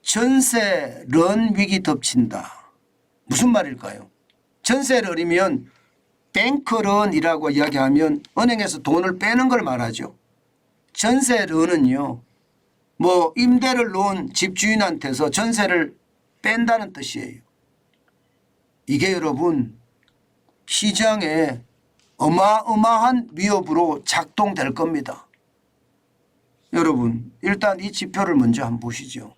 전세런 위기 덮친다. 무슨 말일까요? 전세런이면 뱅크런이라고 이야기하면 은행에서 돈을 빼는 걸 말하죠. 전세런은요, 뭐 임대를 놓은 집주인한테서 전세를 뺀다는 뜻이에요. 이게 여러분 시장에 어마어마한 위협으로 작동될 겁니다. 여러분 일단 이 지표를 먼저 한번 보시죠.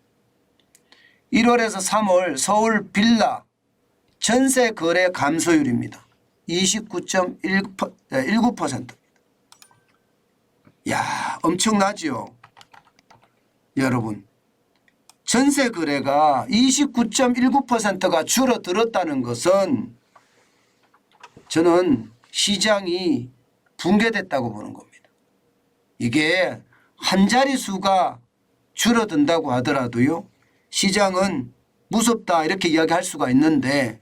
1월에서 3월 서울 빌라 전세 거래 감소율입니다. 29.19%입니다. 야, 엄청나죠? 여러분 전세 거래가 29.19%가 줄어들었다는 것은 저는 시장이 붕괴됐다고 보는 겁니다. 이게 한 자릿수가 줄어든다고 하더라도요, 시장은 무섭다 이렇게 이야기할 수가 있는데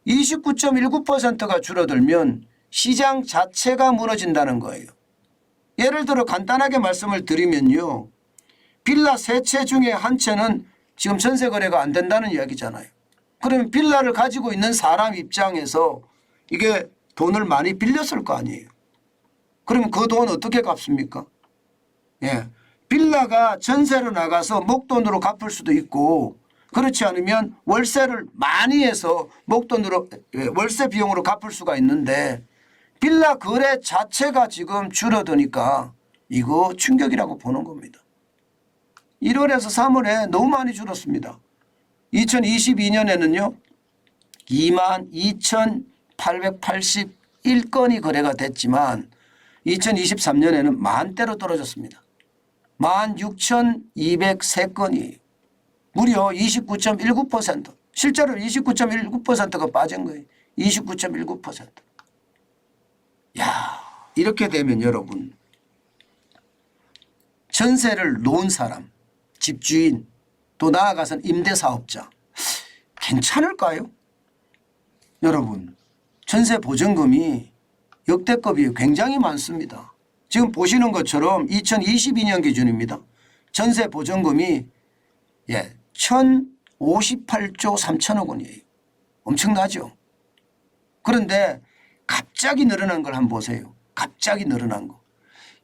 29.19%가 줄어들면 시장 자체가 무너진다는 거예요. 예를 들어 간단하게 말씀을 드리면요, 빌라 3채 중에 한 채는 지금 전세 거래가 안 된다는 이야기잖아요. 그러면 빌라를 가지고 있는 사람 입장에서 이게 돈을 많이 빌렸을 거 아니에요. 그러면 그 돈 어떻게 갚습니까? 예, 빌라가 전세로 나가서 목돈으로 갚을 수도 있고, 그렇지 않으면 월세를 많이 해서 목돈으로 월세 비용으로 갚을 수가 있는데 빌라 거래 자체가 지금 줄어드니까 이거 충격이라고 보는 겁니다. 1월에서 3월에 너무 많이 줄었습니다. 2022년에는요 22,881건이 거래가 됐지만 2023년에는 만대로 떨어졌습니다. 16,203건이에요. 무려 29.19%. 실제로 29.19%가 빠진 거예요. 29.19%. 야, 이렇게 되면 여러분 전세를 놓은 사람, 집주인, 또 나아가서는 임대사업자 괜찮을까요? 여러분 전세 보증금이 역대급이에요. 굉장히 많습니다. 지금 보시는 것처럼 2022년 기준입니다. 전세 보증금이 1,058조 3천억 원이에요. 엄청나죠? 그런데 갑자기 늘어난 걸 한번 보세요. 갑자기 늘어난 거.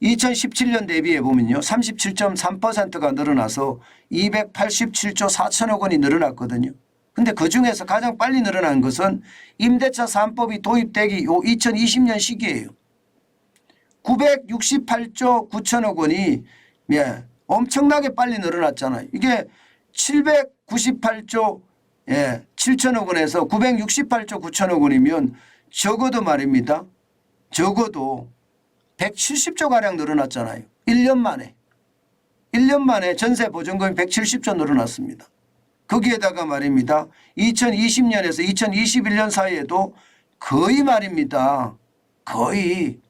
2017년 대비해 보면요. 37.3%가 늘어나서 287조 4천억 원이 늘어났거든요. 근데 그중에서 가장 빨리 늘어난 것은 임대차 3법이 도입되기 요 2020년 시기예요. 968조 9천억 원이 엄청나게 빨리 늘어났잖아요. 이게 798조 7천억 원에서 968조 9천억 원이면 적어도 말입니다. 적어도 170조가량 늘어났잖아요. 1년 만에. 1년 만에 전세 보증금이 170조 늘어났습니다. 거기에다가 말입니다. 2020년에서 2021년 사이에도 거의 말입니다. 거의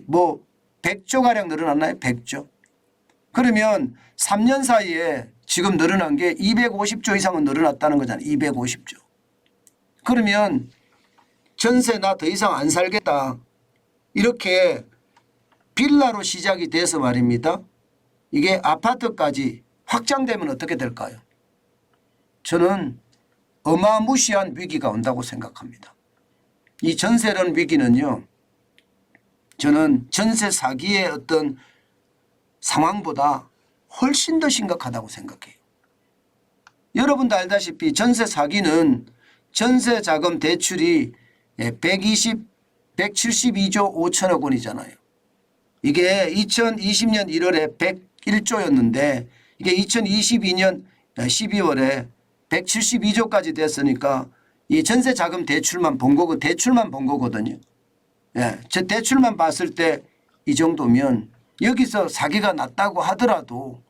뭐 100조가량 늘어났나요? 100조. 그러면 3년 사이에 지금 늘어난 게 250조 이상은 늘어났다는 거잖아요. 250조. 그러면 전세 나 더 이상 안 살겠다. 이렇게 빌라로 시작이 돼서 말입니다. 이게 아파트까지 확장되면 어떻게 될까요? 저는 어마무시한 위기가 온다고 생각합니다. 이 전세론 위기는요, 저는 전세 사기의 어떤 상황보다 훨씬 더 심각하다고 생각해요. 여러분도 알다시피 전세 사기는 전세 자금 대출이 172조 5천억 원이잖아요. 이게 2020년 1월에 101조였는데 이게 2022년 12월에 172조까지 됐으니까 이 전세 자금 대출만 본 거거든요. 저 대출만 봤을 때 이 정도면 여기서 사기가 났다고 하더라도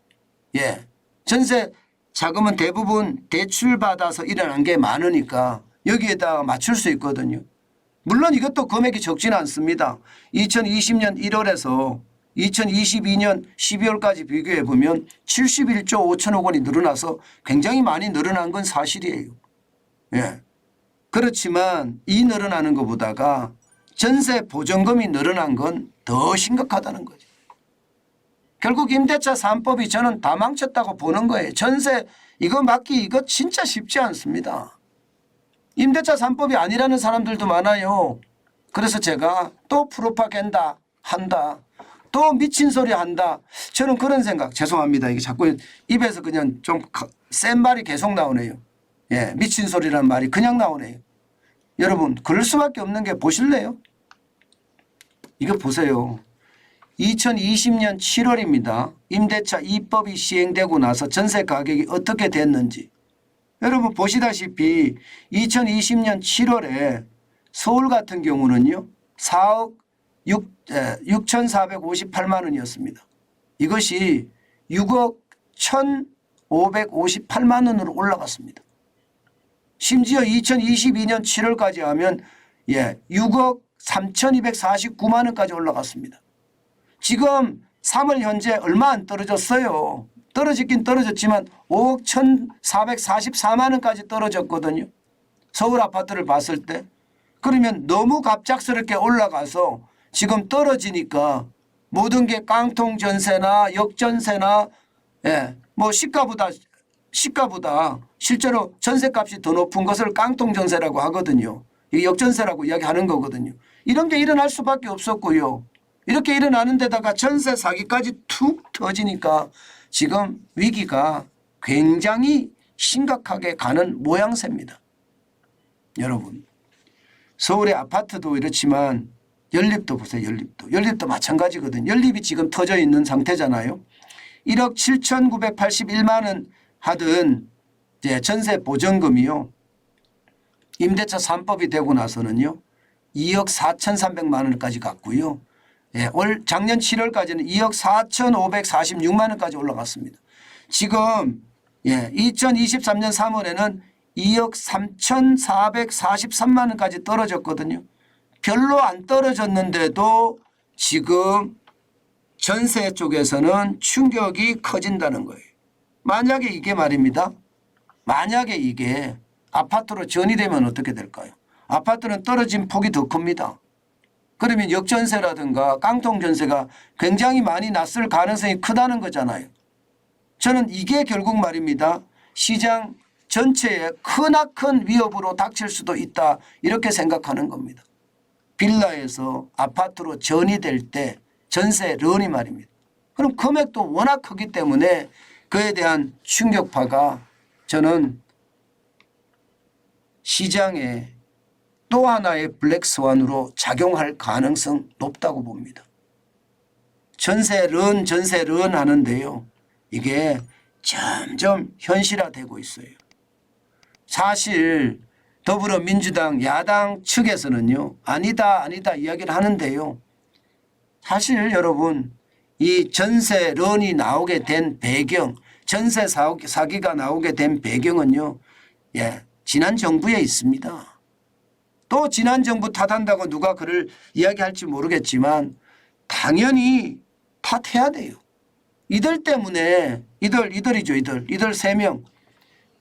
전세 자금은 대부분 대출받아서 일어난 게 많으니까 여기에다 맞출 수 있거든요. 물론 이것도 금액이 적지는 않습니다. 2020년 1월에서 2022년 12월까지 비교해 보면 71조 5천억 원이 늘어나서 굉장히 많이 늘어난 건 사실이에요. 그렇지만 이 늘어나는 것보다가 전세 보증금이 늘어난 건 더 심각하다는 거죠. 결국 임대차 3법이 저는 다 망쳤다고 보는 거예요. 전세 이거 막기 이거 진짜 쉽지 않습니다. 임대차 3법이 아니라는 사람들도 많아요. 그래서 제가 또 프로파간다 한다. 또 미친 소리 한다. 저는 그런 생각 죄송합니다. 이게 자꾸 입에서 그냥 좀 센 말이 계속 나오네요. 예, 미친 소리라는 말이 그냥 나오네요. 여러분 그럴 수밖에 없는 게 보실래요? 이거 보세요. 2020년 7월입니다. 임대차 2법이 시행되고 나서 전세 가격이 어떻게 됐는지. 여러분 보시다시피 2020년 7월에 서울 같은 경우는요. 4억 6,458만 원이었습니다. 이것이 6억 1,558만 원으로 올라갔습니다. 심지어 2022년 7월까지 하면 6억 3,249만 원까지 올라갔습니다. 지금 3월 현재 얼마 안 떨어졌어요. 떨어지긴 떨어졌지만 5억 1,444만 원까지 떨어졌거든요. 서울 아파트를 봤을 때. 그러면 너무 갑작스럽게 올라가서 지금 떨어지니까 모든 게 깡통 전세나 역전세나 뭐 시가보다 실제로 전세값이 더 높은 것을 깡통 전세라고 하거든요. 이게 역전세라고 이야기하는 거거든요. 이런 게 일어날 수밖에 없었고요. 이렇게 일어나는 데다가 전세 사기까지 툭 터지니까 지금 위기가 굉장히 심각하게 가는 모양새입니다. 여러분 서울의 아파트도 이렇지만 연립도 보세요. 연립도 마찬가지거든요. 연립이 지금 터져 있는 상태잖아요. 1억 7,981만 원 하던 전세 보전금이요. 임대차 3법이 되고 나서는요. 2억 4,300만 원까지 갔고요. 올 작년 7월까지는 2억 4,546만 원까지 올라갔습니다. 지금 2023년 3월에는 2억 3,443만 원까지 떨어졌거든요. 별로 안 떨어졌는데도 지금 전세 쪽에서는 충격이 커진다는 거예요. 만약에 이게 말입니다. 만약에 이게 아파트로 전이되면 어떻게 될까요? 아파트는 떨어진 폭이 더 큽니다. 그러면 역전세라든가 깡통전세가 굉장히 많이 났을 가능성이 크다는 거잖아요. 저는 이게 결국 말입니다. 시장 전체에 크나큰 위협으로 닥칠 수도 있다 이렇게 생각하는 겁니다. 빌라에서 아파트로 전이될 때 전세런이 말입니다. 그럼 금액도 워낙 크기 때문에 그에 대한 충격파가 저는 시장에 또 하나의 블랙스완으로 작용할 가능성 높다고 봅니다. 전세런 하는데요. 이게 점점 현실화되고 있어요. 사실 더불어민주당 야당 측에서는요. 아니다 이야기를 하는데요. 사실 여러분 이 전세런이 나오게 된 배경 전세 사기가 나오게 된 배경은요. 지난 정부에 있습니다. 또 지난 정부 탓한다고 누가 그를 이야기할지 모르겠지만 당연히 탓해야 돼요. 이들 때문에 이들이죠. 이들 3명.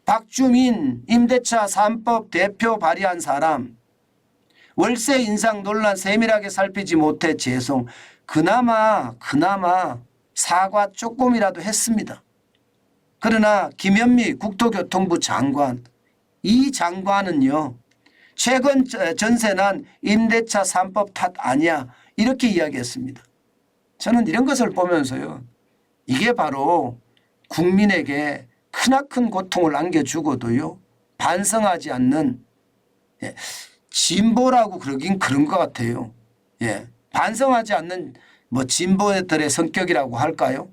박주민 임대차 3법 대표 발의한 사람. 월세 인상 논란 세밀하게 살피지 못해 죄송. 그나마 사과 조금이라도 했습니다. 그러나 김현미 국토교통부 장관 이 장관은요. 최근 전세난 임대차 3법 탓 아니야 이렇게 이야기했습니다. 저는 이런 것을 보면서요. 이게 바로 국민에게 크나큰 고통을 안겨주고도요. 반성하지 않는 진보라고 그러긴 그런 것 같아요. 반성하지 않는 뭐 진보들의 성격이라고 할까요?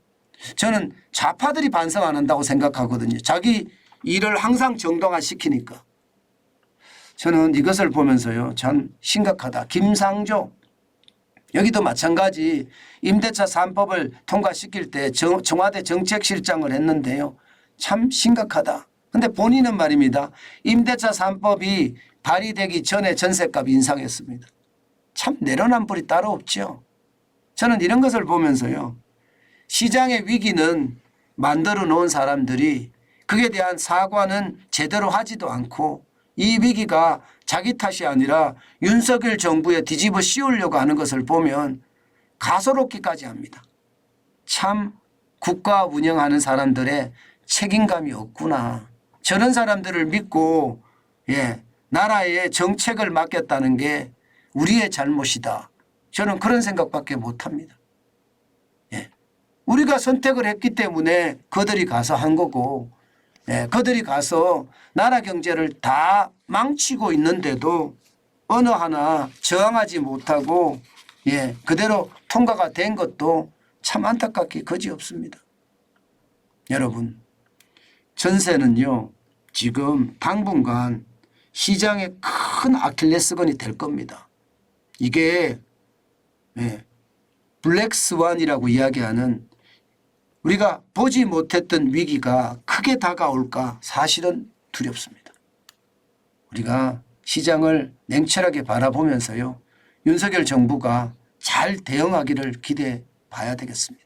저는 좌파들이 반성 안 한다고 생각하거든요. 자기 일을 항상 정당화시키니까. 저는 이것을 보면서요. 참 심각하다. 김상조 여기도 마찬가지 임대차 3법을 통과시킬 때 청와대 정책실장을 했는데요. 참 심각하다. 그런데 본인은 말입니다. 임대차 3법이 발의되기 전에 전세값 인상했습니다. 참 내로남불이 따로 없죠. 저는 이런 것을 보면서요. 시장의 위기는 만들어 놓은 사람들이 그에 대한 사과는 제대로 하지도 않고 이 위기가 자기 탓이 아니라 윤석열 정부에 뒤집어 씌우려고 하는 것을 보면 가소롭기까지 합니다. 참 국가 운영하는 사람들의 책임감이 없구나. 저런 사람들을 믿고 나라의 정책을 맡겼다는 게 우리의 잘못이다. 저는 그런 생각밖에 못합니다. 우리가 선택을 했기 때문에 그들이 가서 한 거고 그들이 가서 나라 경제를 다 망치고 있는데도 어느 하나 저항하지 못하고 그대로 통과가 된 것도 참 안타깝게 그지없습니다. 여러분, 전세는요 지금 당분간 시장의 큰 아킬레스건이 될 겁니다. 이게 블랙스완이라고 이야기하는 우리가 보지 못했던 위기가 크게 다가올까 사실은 두렵습니다. 우리가 시장을 냉철하게 바라보면서요 윤석열 정부가 잘 대응하기를 기대해 봐야 되겠습니다.